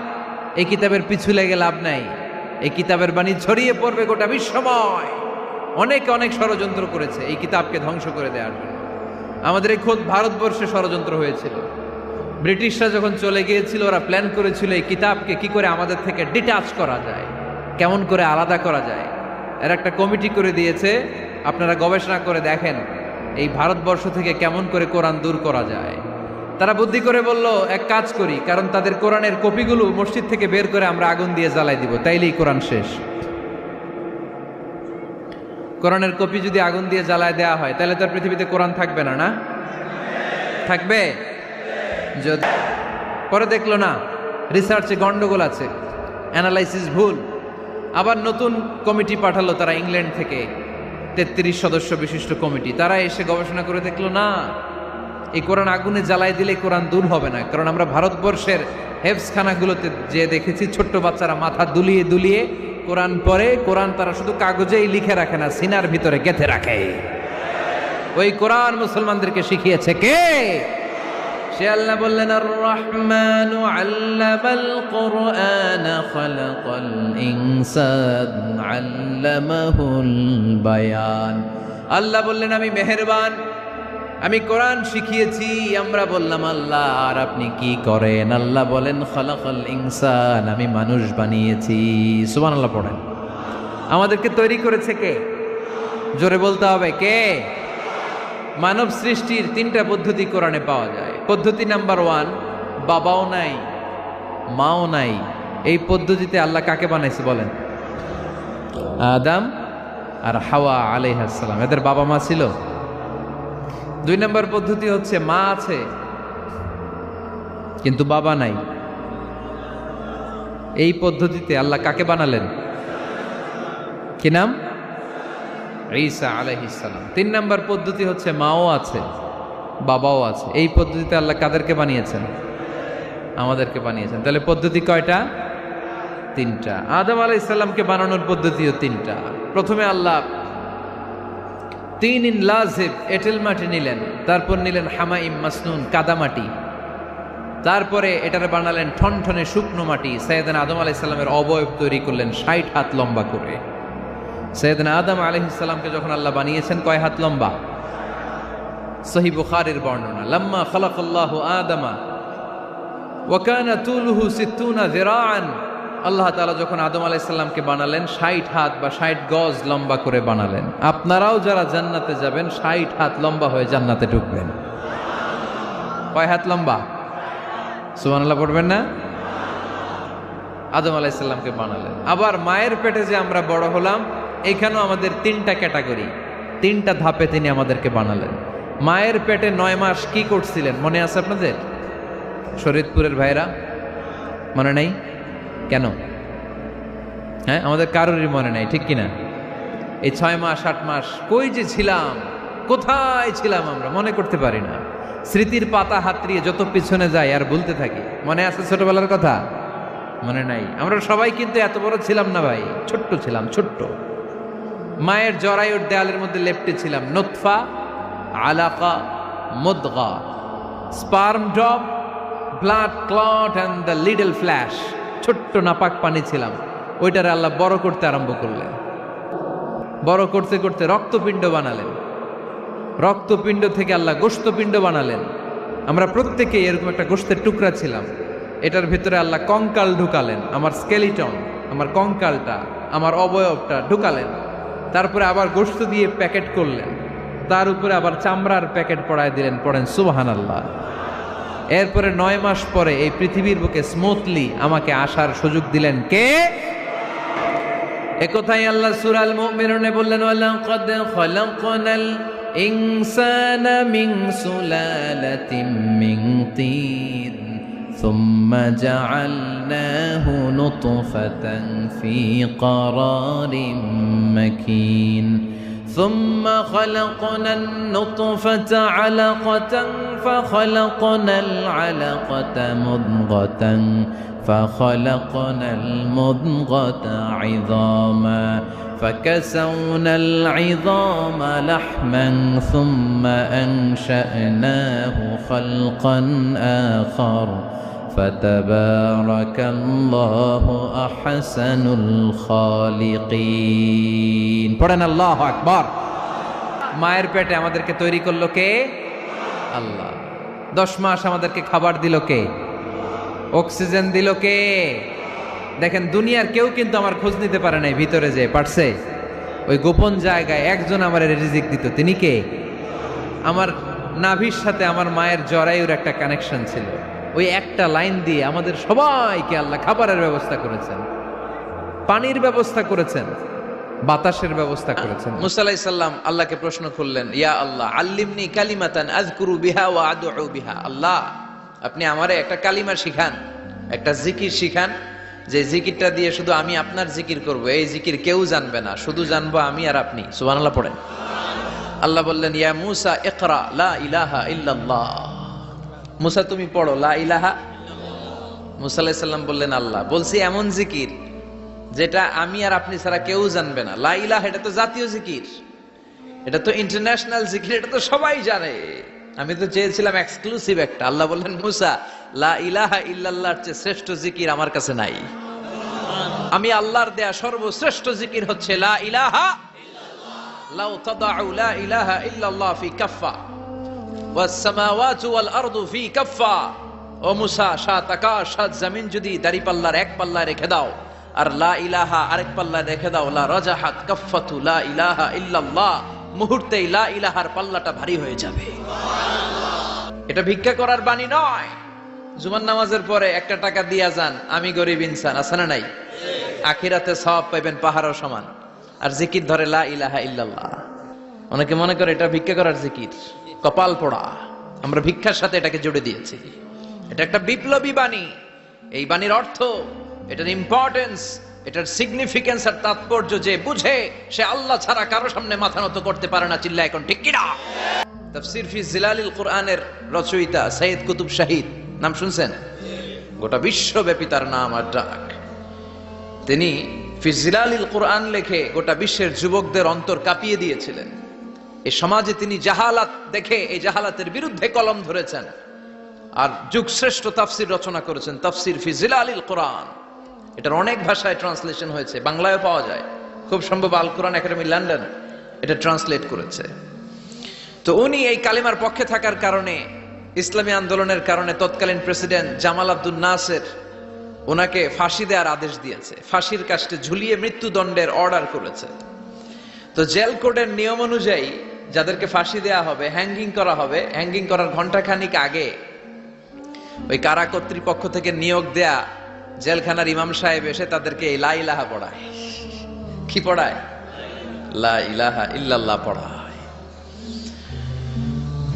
এই কিতাবের পিছু লেগে লাভ নাই। এই কিতাবের বাণী ছড়িয়ে পড়বে গোটা বিশ্বময়। অনেকে অনেক ষড়যন্ত্র করেছে এই কিতাবকে ধ্বংস করে দেওয়ার জন্য। আমাদের এই খোদ ভারতবর্ষে ষড়যন্ত্র হয়েছিল। ব্রিটিশরা যখন চলে গিয়েছিল, ওরা প্ল্যান করেছিল এই কিতাবকে কি করে আমাদের থেকে ডিটাচ করা যায়, কেমন করে আলাদা করা যায়। এর একটা কমিটি করে দিয়েছে, আপনারা গবেষণা করে দেখেন এই ভারতবর্ষ থেকে কেমন করে কোরআন দূর করা যায়। তারা বুদ্ধি করে বলল, এক কাজ করি, কারণ তাদের কোরআনের কপিগুলো মসজিদ থেকে বের করে আমরা আগুন দিয়ে জ্বালাই দিব, তাইলেই কোরআন শেষ। কোরআনের কপি যদি আগুন দিয়ে জ্বালায় দেওয়া হয় তাহলে তার পৃথিবীতে কোরআন থাকবে না? না থাকবে? যদি পরে দেখলো না রিসার্চে গন্ডগোল আছে, অ্যানালাইসিস ভুল। আবার নতুন কমিটি পাঠালো তারা ইংল্যান্ড থেকে, 33 সদস্য বিশিষ্ট কমিটি। তারা এসে গবেষণা করে দেখলো না, এই কোরআন আগুনে জ্বালাই দিলে কোরআন দূর হবে না। কারণ আমরা ভারতবর্ষের হেফজখানাগুলোতে যে দেখেছি, ছোট্ট বাচ্চারা মাথা দুলিয়ে দুলিয়ে কোরআন পড়ে। কোরআন তারা শুধু কাগজেই লিখে রাখে না, সিনার ভিতরে গেঁথে রাখে। ওই কোরআন মুসলমানদেরকে শিখিয়েছে কে? সে আল্লাহ বললেন, আর রহমানু আল্লামাল কুরআন খালাকাল ইনসান আল্লামাহুল বায়ান। আল্লাহ বললেন, আমি মেহেরবান, আমি কোরআন শিখিয়েছি। আমরা বললাম, আল্লাহ আর আপনি কি করেন? আল্লাহ বলেন, খালাকাল ইনসান, আমি মানুষ বানিয়েছি। সুবহানাল্লাহ পড়েন। আমাদেরকে তৈরি করেছে কে? জোরে বলতে হবে, কে? মানব সৃষ্টির 3টা পদ্ধতি কোরআনে পাওয়া যায়। পদ্ধতি নাম্বার 1, বাবাও নাই মাও নাই। এই পদ্ধতিতে আল্লাহ কাকে বানাইছে বলেন? আদম আর হাওয়া আলাইহিস সালাম, এদের বাবা মা ছিল। 2 নম্বর পদ্ধতি হচ্ছে মা আছে কিন্তু বাবা নাই। এই পদ্ধতিতে আল্লাহ কাকে বানালেন? কি নাম? ঈসা আলাইহিস সালাম। 3 নম্বর পদ্ধতি হচ্ছে মাও আছে বাবাও আছে। এই পদ্ধতিতে আল্লাহ কাদেরকে বানিয়েছেন? আমাদেরকে বানিয়েছেন। তাহলে পদ্ধতি কয়টা? 3টা। আদম আলাইহিস সালামকে বানানোর পদ্ধতিও 3টা। প্রথমে আল্লাহ 3 লাজিব এঁটেল মাটি নিলেন, তারপর নিলেন হামাইম মাসনুন কাদামাটি, তারপরে এটারে বানালেন ঠনঠনে শুকনো মাটি। সাইয়েদনা আদম আলাইহিস সালামের অবয়ব তৈরি করলেন 60 হাত লম্বা করে। সাইয়েদনা আদম আলাইহিস সালামকে যখন আল্লাহ বানিয়েছেন, কয় হাত লম্বা? সহিহ বুখারীর বর্ণনা, লাম্মা খালাকাল্লাহু আদামা ওয়া কানা তুলুহু 60 যিরাআন। আল্লাহ তাআলা যখন আদম আলাইহিস সালামকে বানালেন, 60 হাত বা 60 গজ লম্বা করে বানালেন। আপনারাও যারা জান্নাতে যাবেন, 60 হাত লম্বা হয়ে জান্নাতে ঢুকবেন। কয় হাত লম্বা? সুবহানাল্লাহ পড়বেন না? আদম আলাইহিস সালামকে বানালেন। আবার মায়ের পেটে যে আমরা বড় হলাম, এখানেও আমাদের 3টা ক্যাটাগরি, 3টা ধাপে তিনি আমাদেরকে বানালেন। মায়ের পেটে 9 মাস কি করছিলেন মনে আছে আপনাদের? শরীয়তপুরের ভাইরা মনে নাই কেন? হ্যাঁ, আমাদের কারোরই মনে নাই, ঠিক কিনা? এই 6 মাস 8 মাস কই যে ছিলাম, কোথায় ছিলাম আমরা মনে করতে পারি না। স্মৃতির পাতা হাতড়িয়ে যত পিছনে যাই আর বলতে থাকি। মনে আছে ছোটবেলার কথা? মনে নাই। আমরা সবাই কিন্তু এত বড় ছিলাম না ভাই, ছোট্ট ছিলাম, ছোট্ট। মায়ের জরায়ুর দেয়ালের মধ্যে লেপ্টে ছিলাম। নুতফা, আলাকা, মুদগা, sperm drop, blood clot and the little flesh. ছোট্ট নাপাক পানি ছিলাম। ওইটারে আল্লাহ বড় করতে আরম্ভ করলেন। বড় করতে করতে রক্তপিণ্ড বানালেন। রক্তপিণ্ড থেকে আল্লাহ গোশতপিণ্ড বানালেন। আমরা প্রত্যেকে এরকম একটা গোশতের টুকরা ছিলাম। এটার ভিতরে আল্লাহ কঙ্কাল ঢুকালেন, আমার স্কেলিটন, আমার কঙ্কালটা, আমার অবয়বটা ঢুকালেন। তারপরে আবার গোশত দিয়ে প্যাকেট করলেন, তার উপরে আবার চামড়ার প্যাকেট পড়ায় দিলেন। পড়েন সুবহানাল্লাহ। এরপরে 9 মাস পরে এই পৃথিবীর বুকে স্মুথলি আমাকে আসার সুযোগ দিলেন কে? একথাই আল্লাহ সূরা আল মুমিনুনে বললেন, ওয়ালাকাদ খালাকনাল ইনসানা মিন সুলালাতিন মিন তিন সুম্মা জাআলনাহু নুতফাতান ফি ক্বারারিন মাকিন ثم خلقنا النطفة علقة فخلقنا العلقة مضغة فخلقنا المضغة عظاما فكسونا العظام لحما ثم أنشأناه خلقا آخر فتبارك الله أحسن الخالقين। পড়েন আল্লাহু আকবার। মায়ের পেটে আমাদেরকে তৈরি করলো কে? আল্লাহ। 10 মাস আমাদেরকে খাবার দিল কে? অক্সিজেন দিল কে? দেখেন, দুনিয়ার কেউ কিন্তু আমার খোঁজ নিতে পারে নাই ভিতরে যে পারছে। ওই গোপন জায়গায় একজন আমার রিজিক দিত। তিনি কে? আমার নাভির সাথে আমার মায়ের জরায়ুর একটা কানেকশন ছিল। ওই একটা লাইন দিয়ে আমাদের সবাইকে আল্লাহ খাবারের ব্যবস্থা করেছেন, পানির ব্যবস্থা করেছেন, বাতাসের ব্যবস্থা করেছেন। মুসা আলাইহিস সালাম আল্লাহকে প্রশ্ন করলেন, ইয়া আল্লাহ আল্লিমনি কালিমাতান আযকুরু বিহা ওয়া আদউ বিহা। আল্লাহ, আপনি আমারে একটা কালিমা শিখান, একটা জিকির শিখান, যে জিকিরটা দিয়ে শুধু আমি আপনার জিকির করব, এই জিকির কেউ জানবে না, শুধু জানবো আমি আর আপনি। সুবহানাল্লাহ পড়েন। আল্লাহ বললেন, ইয়া মুসা ইকরা লা ইলাহা ইল্লাল্লাহ। মুসা তুমি পড়ো লা ইলাহা। মুসা আলাইহিস সালাম বললেন, আল্লাহ বলছি এমন জিকির যেটা আমি আর আপনি ছাড়া কেউ জানবে না। লা ইলাহা এটা তো জাতীয় জিকির, এটা তো ইন্টারন্যাশনাল জিকির, এটা তো সবাই জানে। আমি তো চেয়েছিলাম এক্সক্লুসিভ একটা। আল্লাহ বললেন, মুসা লা ইলাহা ইল্লাল্লাহর চেয়ে শ্রেষ্ঠ জিকির আমার কাছে নাই। আমি আল্লাহর দেয়া সর্বশ্রেষ্ঠ জিকির হচ্ছে লা ইলাহা ইল্লাল্লাহ। লাউ তাদাউ লা ইলাহা ইল্লাল্লাহ ফি কাফফা ওয়াস সামাওয়াতু ওয়াল আরদু ফি কাফফা। ও মুসা, সাত আকাশ সাত জমিন যদি দাঁড়িপাল্লার এক পাল্লায় রেখে দাও আর লা ইলাহা আরেক পাল্লায় রেখে দাও, লা রাজাহাত কাফফাতু লা ইলাহা ইল্লাল্লাহ, মুহূর্তেই লা ইলাহার পাল্লাটা ভারী হয়ে যাবে। এটা ভিক্ষা করার বাণী নয়। জুমার নামাজের পরে একটা টাকা দিয়া যান, আমি গরিব ইনসান, আছে না নাই? আখিরাতে সওয়াব পাইবেন পাহাড়ের সমান। আর জিকির ধরে লা ইলাহা ইল্লাল্লাহ। অনেকে মনে করে এটা ভিক্ষা করার জিকির, কপাল পোড়া। আমরা ভিক্ষার সাথে এটাকে জুড়ে দিয়েছি। এটা একটা বিপ্লবী বাণী। এই বাণীর অর্থ, এটার ইম্পর্টেন্স, এটার সিগনিফিকেন্স আর তাৎপর্য যে বুঝে, সে আল্লাহ ছাড়া কারো সামনে মাথা নত করতে পারে না। চিল্লায় এখন ঠিক কিনা? তাফসীর ফি জিলালিল কুরআনের রচয়িতা সৈয়দ কুতুব শাহিদ, নাম শুনছেন? গোটা বিশ্বব্যাপী তার নাম আর ডাক। তিনি ফি জিলালিল কুরআন লেখে গোটা বিশ্বের যুবকদের অন্তর কাঁপিয়ে দিয়েছিলেন। এই সমাজে তিনি জাহালাত দেখে এই জাহালাতের বিরুদ্ধে কলম ধরেছেন আর যুগশ্রেষ্ঠ তাফসীর রচনা করেছেন, তাফসীর ফি জিলালিল কুরআন। এটার অনেক ভাষায় ট্রান্সলেশন হয়েছে, বাংলায়ও পাওয়া যায়। খুব সম্ভব আল কোরআন একাডেমি লন্ডন এটা ট্রান্সলেট করেছে। তো উনি এই কালিমার পক্ষে থাকার কারণে, ইসলামী আন্দোলনের কারণে তৎকালীন প্রেসিডেন্ট জামাল আব্দুল নাসের ওনাকে ফাঁসি দেওয়ার আদেশ দিয়েছে, ফাঁসির কাস্টে ঝুলিয়ে মৃত্যুদণ্ডের অর্ডার করেছে। তো জেল কোডের নিয়ম অনুযায়ী যাদেরকে ফাঁসি দেয়া হবে, হ্যাঙ্গিং করা হবে, হ্যাঙ্গিং করার ঘন্টাখানিক আগে ওই কারা কর্তৃপক্ষ থেকে নিয়োগ দেয়া জেলখানার ইমাম সাহেব এসে তাদেরকে লা ইলাহা পড়ায়। কি পড়ায়? লা ইলাহা ইল্লাল্লাহ পড়ায়।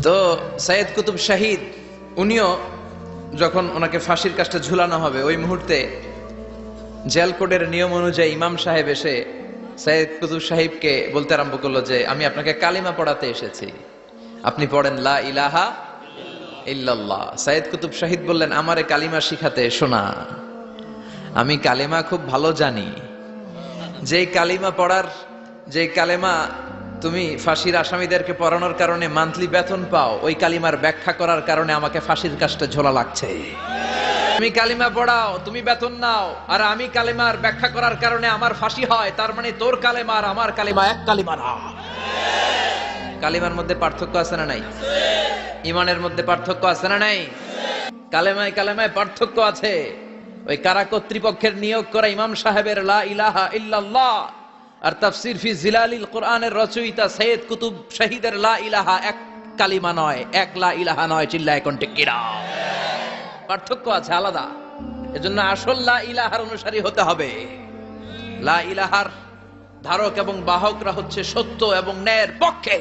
তো সৈয়দ কুতুব শাহিদ উনিও যখন ওনাকে ফাঁসির কাস্টে ঝুলানো হবে, ওই মুহূর্তে জেল কোডের নিয়ম অনুযায়ী ইমাম সাহেব এসে সৈয়দ কুতুব সাহিবকে বলতে আরম্ভ করলো যে, আমি আপনাকে কালিমা পড়াতে এসেছি, আপনি পড়েন লা ইলাহা ইল্লাল্লাহ। সৈয়দ কুতুব শাহিদ বললেন, আমারে কালিমা শিখাতে এসো না, আমি কালিমা খুব ভালো জানি। যেই কালিমা পড়ার, যে কালিমা তুমি ফাঁসির আসামিদেরকে পড়ানোর কারণে মান্থলি বেতন পাও, ওই কালিমার ব্যাখ্যা করার কারণে আমাকে ফাঁসির কাস্টে ঝোলা লাগছে। তুমি কালিমা পড়াও, তুমি বেতন নাও, আর আমি কালিমার ব্যাখ্যা করার কারণে আমার ফাঁসি হয়। তার মানে তোর কালিমা আর আমার কালিমা এক কালিমা না। কালিমার মধ্যে পার্থক্য আছে না নাই? ইমানের মধ্যে পার্থক্য আছে না নাই? কালেমায় কালেমায় পার্থক্য আছে। ওই কারা কর্তৃপক্ষের নিয়োগ করা ইমাম সাহেবের লা ইলাহা ইল্লাল্লাহ আর তাফসীর ফি জিলালিল কুরআনের রচয়িতা সৈয়দ কুতুব শাহিদের লা ইলাহা এক কালিমা নয়, এক লা ইলাহা নয়। চিল্লায় কোন ঠিক কিনা? পার্থক্য আছে, আলাদা। এজন্য আসল লা ইলাহার অনুসারী হতে হবে। লা ইলাহার ধারক এবং বাহকরা হচ্ছে সত্য এবং ন্যায়ের পক্ষে।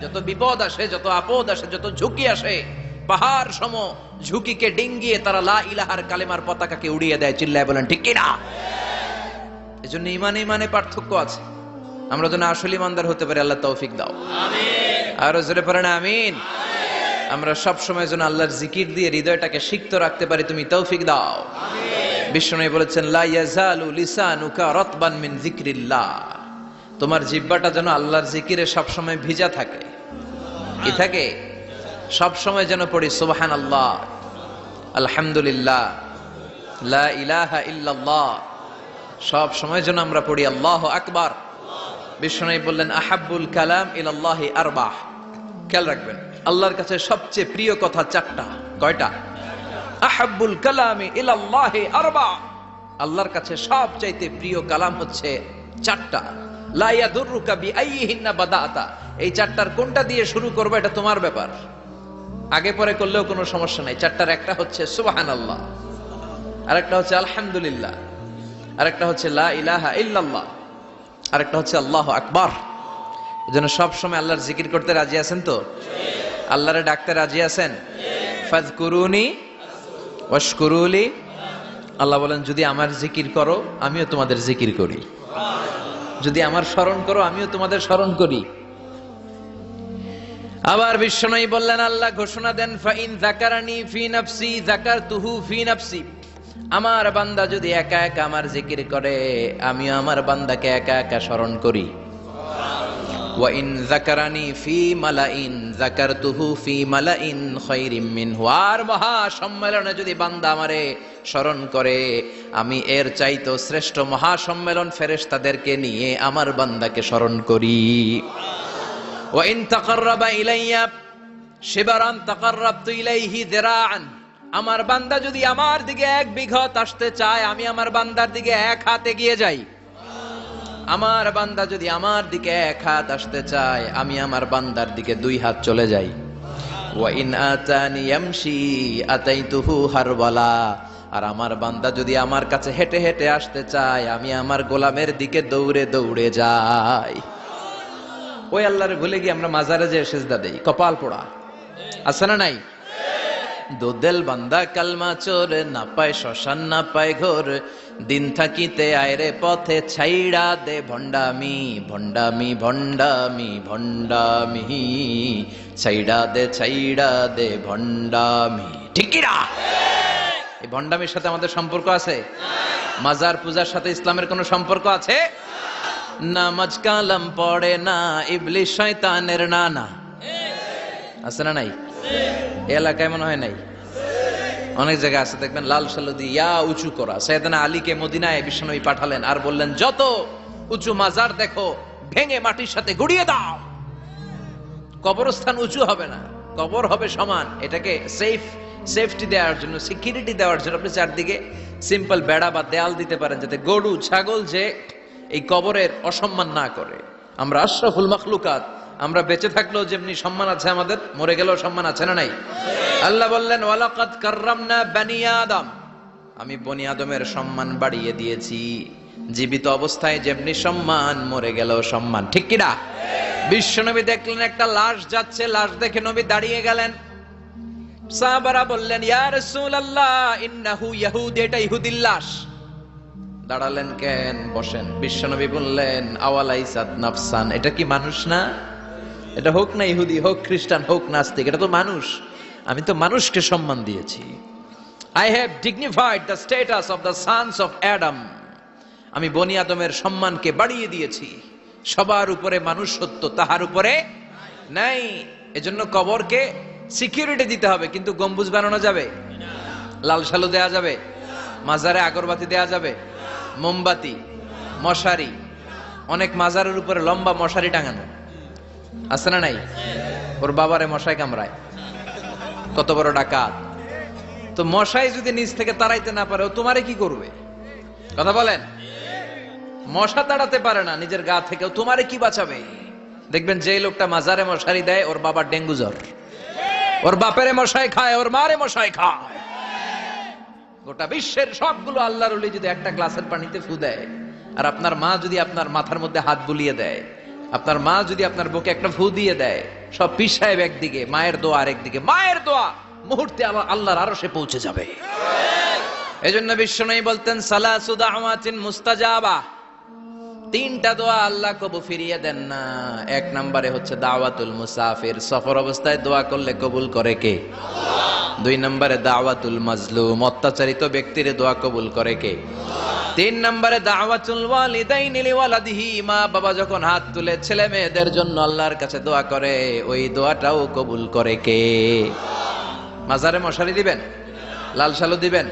যত বিপদ আসে, যত আপদ আসে, যত ঝুঁকি আসে, পাহাড় সম ঝুঁকিকে ডিঙ্গিয়ে তারা লা ইলাহার কালেমার পতাকাকে উড়িয়ে দেয়। চিল্লায় বলেন ঠিক কিনা? এজন্য ইমানে ইমানে পার্থক্য আছে। আমরা যেন আসল ইমানদার হতে পারি, আল্লাহ তৌফিক দাও। আমিন। আর জোরে পড়েন আমিন। আমরা সব সময় যেন আল্লাহর জিকির দিয়ে হৃদয়টাকে সিক্ত রাখতে পারি, তুমি তৌফিক দাও। আমিন। বিশ্বনবী বলেছেন, লা ইয়াজালু লিসানুকা রাতবান মিন যিকরিল্লাহ। তোমার জিহ্বাটা যেন আল্লাহর জিকিরে সব সময় ভিজা থাকে। কি থাকে? সব সময় যেন পড়ি সুবহানাল্লাহ, আলহামদুলিল্লাহ, লা ইলাহা ইল্লাল্লাহ। সব সময় যেন আমরা পড়ি আল্লাহু আকবার। বিশ্বনবী বললেন, আহাব্বুল কালাম ইলাল্লাহি আরবাহ। খেয়াল রাখবেন, আল্লাহর কাছে সবচেয়ে প্রিয় কথা চারটা। কয়টা? আহাব্বুল কালামি ইলাল্লাহি আরবাহ। আল্লাহর কাছে সবচাইতে প্রিয় কালাম হচ্ছে চারটা। লা ইয়াদুররুকা বিআইয়িহিন্না বাদাতা। এই চারটার কোনটা দিয়ে শুরু করবে এটা তোমার ব্যাপার, আগে পরে করলেও কোনো সমস্যা নাই। চারটার একটা হচ্ছে সুবহানাল্লাহ, আরেকটা হচ্ছে আলহামদুলিল্লাহ, আরেকটা হচ্ছে লা ইলাহা ইল্লাল্লাহ, আরেকটা হচ্ছে আল্লাহু আকবার। এজন্য সব সময় আল্লাহর জিকির করতে রাজি আছেন তো? আল্লাহরে ডাকতে রাজি আছেন? ফাযকুরুনি ওয়াশকুরুলি আল্লাহ বলেন, যদি আমার জিকির করো আমিও তোমাদের জিকির করি, যদি আমার স্মরণ করো আমিও তোমাদের স্মরণ করি। আবার বিশ্বনবী বললেন, আল্লাহ ঘোষণা দেন, ফাইন যাকারানি ফি নাফসি যাকারতুহু ফি নাফসি, আমার বান্দা যদি একা একা আমার জিকির করে আমিও আমার বান্দাকে একা একা স্মরণ করি। ওয়া ইন যাকারানি ফি মালাইন যাকারতুহু ফি মালাইন খায়রিম মিনহু, আর মহা সম্মেলনে যদি বান্দা আমারে স্মরণ করে আমি এর চাইতো শ্রেষ্ঠ মহা সম্মেলন ফেরেশতাদেরকে নিয়ে আমার বান্দাকে স্মরণ করি। ওয়া ইন তাকাররাবা ইলাইয়া শিবরান তাকাররাবতু ইলাইহি যিরাআন, আমার বান্দা যদি আমার দিকে 1 বিঘত আসতে চায় আমি আমার বান্দার দিকে 1 হাত এগিয়ে যাই। আমার বান্দা যদি আমার দিকে 1 হাত আসতে চায় আমি আমার বান্দার দিকে 2 হাত চলে যাই। ওয়া ইন আতানি ইয়ামশি আতাইতুহু হারওয়ালা, আর আমার বান্দা যদি আমার কাছে হেঁটে হেঁটে আসতে চায় আমি আমার গোলামের দিকে দৌড়ে দৌড়ে যাই। ওই আল্লাহরে ভুলে গিয়ে আমরা মাজারে যে সিজদা দেই, কপাল পোড়া আছে না নাই? দোদেল বান্দা কালমা চোর, না পায় শ্মশান না পায় ঘোর, দিন থাকিতে আয়রে পথে ছাইড়া দে ভণ্ডামি ভণ্ডামি ভণ্ডামি ভণ্ডামি, ছাইড়া দে ভণ্ডামি। ঠিক কি না? এই ভণ্ডামির সাথে আমাদের সম্পর্ক আছে? মাজার পূজার সাথে ইসলামের কোনো সম্পর্ক আছে? নামাজ কালাম পড়ে না ইবলিশ শয়তানের নানা, আছে না নাই? এলাকায় মনে হয় নাই, অনেক জায়গায় আছে দেখবেন লাল সালুদি ইয়া উঁচু করা। সাইয়েদনা আলীকে মদিনায় বিশ্বনবী পাঠালেন আর বললেন, যত উঁচু মাজার দেখো ভেঙে মাটির সাথে গুড়িয়ে দাও, কবরস্থান উঁচু হবে না, কবর হবে সমান। এটাকে সেফটি দেওয়ার জন্য, সিকিউরিটি দেওয়ার জন্য আপনি চারদিকে সিম্পল বেড়া বা দেয়াল দিতে পারেন, যাতে গরু ছাগল যে এই কবরের অসম্মান না করে। আমরা আশরাফুল মাখলুকাত, আমরা বেঁচে থাকলেও যেমনি সম্মান আছে আমাদের, মরে গেলেও সম্মান আছে না নাই? আল্লাহ বললেন, ওয়ালাকাদ কাররামনা বানি আদম, আমি বনি আদমের সম্মান বাড়িয়ে দিয়েছি। জীবিত অবস্থায় যেমনি সম্মান, মরে গেলেও সম্মান। ঠিক কি না? বিশ্বনবী দেখলেন একটা লাশ যাচ্ছে, লাশ দেখে নবী দাঁড়িয়ে গেলেন। সাহাবারা বললেন, ইয়া রাসূলুল্লাহ ইন্নাহু ইয়াহুদ, এটা ইহুদির লাশ। দাঁড়ালেন কেন? বসেন। বিশ্বনবী বললেন, আওয়ালাইসাত নাফসান, এটা কি মানুষ না? এটা হোক না ইহুদি, হোক খ্রিস্টান, হোক নাস্তিক, এটা তো মানুষ। আমি তো মানুষকে সম্মান দিয়েছি। I have dignified the status of the sons of Adam, আমি বনি আদমের সম্মানকে বাড়িয়ে দিয়েছি। সবার উপরে মানুষ সত্য, তাহার উপরে নাই। এজন্য কবরকে সিকিউরিটি দিতে হবে, কিন্তু গম্বুজ বানানো যাবে, লাল সালু দেয়া যাবে, মাজারে আগরবাতি দেয়া যাবে, মোমবাতি, মশারি। অনেক মাজারের উপরে লম্বা মশারি টাঙানো আছে না নাই? ওর বাবারে মশাই কামড়ায়, কত বড় ডাকাত। তো মশাই যদি নিচ থেকে তাড়াইতে না পারে, ও তোমারে কি করবে? কথা বলেন। মশা তাড়াতে পারে না নিজের গা থেকে, তোমারে কি বাঁচাবে? দেখবেন যে লোকটা মাজারে মশারি দেয়, ওর বাবার ডেঙ্গু জ্বর, ওর বাপেরে মশাই খায়, ওর মারে মশাই খায়। গোটা বিশ্বের সবগুলো আল্লাহর ওলি যদি একটা গ্লাসের পানিতে ফু দেয়, আর আপনার মা যদি আপনার মাথার মধ্যে হাত বুলিয়ে দেয়, আপনার মা যদি আপনার বুকে একটা ফু দিয়ে দেয়, সব পীর সাহেব একদিকে, মায়ের দোয়া আরেকদিকে। মায়ের দোয়া মুহূর্তে আল্লাহর আরশে পৌঁছে যাবে। এজন্য বিশ্বনবী বলতেন, সালাসু দাওয়াতিন মুস্তাজাবা, 3টা দোয়া আল্লাহ কবুল ফিরিয়ে দেন না। 1 নম্বরে হচ্ছে দাওয়াতুল মুসাফির, সফর অবস্থায় দোয়া করলে কবুল করে কে? আল্লাহ। 2 নম্বরে দাওয়াতুল মাজলুম, অত্যাচারিত ব্যক্তির দোয়া কবুল করে কে? 3 নম্বরে দাওয়াতুল ওয়ালিদাইনি লিওয়ালাদিহি, মা বাবা যখন হাত তুলে ছেলে মেয়েদের জন্য আল্লাহর কাছে দোয়া করে, ওই দোয়াটাও কবুল করে কে? মাজারে মশারি দিবেন, লাল সালু দিবেন,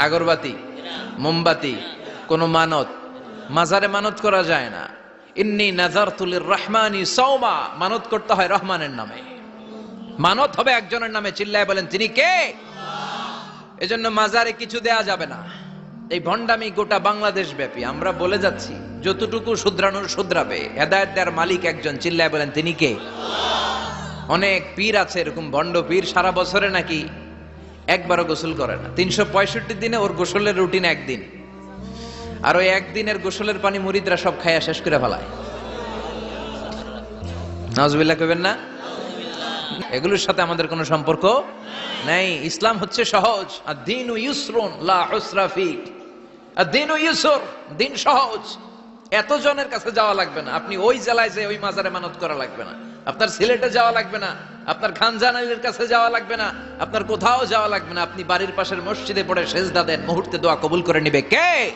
আগরবাতি, মোমবাতি, কোন মানত? মাজারে মানত করা যায় না। ইন্নী নাযারতু লিররহমানি সাওমা, মানত করতে হয় রহমানের নামে। মানত হবে একজনের নামে, চিল্লায় বলেন তিনি কে? আল্লাহ। এজন্য মাজারে কিছু দেয়া যাবে না। এই ভণ্ডামি গোটা বাংলাদেশ ব্যাপী। আমরা বলে যাচ্ছি, যতটুকু শুধরানোর শুধরাবে। হেদায়েত দেওয়ার মালিক একজন, চিল্লায় বলেন তিনি কে? আল্লাহ। অনেক পীর আছে এরকম ভণ্ড পীর, সারা বছরে নাকি একবারও গোসল করে না। 365 দিনে ওর গোসলের রুটিন একদিন, আর ওই একদিনের গোসলের পানি মুরিদরা সব খাইয়া শেষ করে ফেলায়। নাউজুবিল্লাহ কইবেন না? এগুলোর সাথে আমাদের কোনো সম্পর্ক নাই। ইসলাম হচ্ছে সহজ। আদ-দীনু ইউসরুন লা উসরা ফি। আদ-দীনু ইউসর, দিন সহজ। এত জনের কাছে যাওয়া লাগবে না, আপনি ওই জেলায় যে ওই মাজারে মানত করা লাগবে না, আপনার সিলেটে যাওয়া লাগবে না, আপনার খানজান আলীর কাছে যাওয়া লাগবে না, আপনার কোথাও যাওয়া লাগবে না। আপনি বাড়ির পাশের মসজিদে পড়ে সেজদা দেন, মুহূর্তে দোয়া কবুল করে নিবে কে?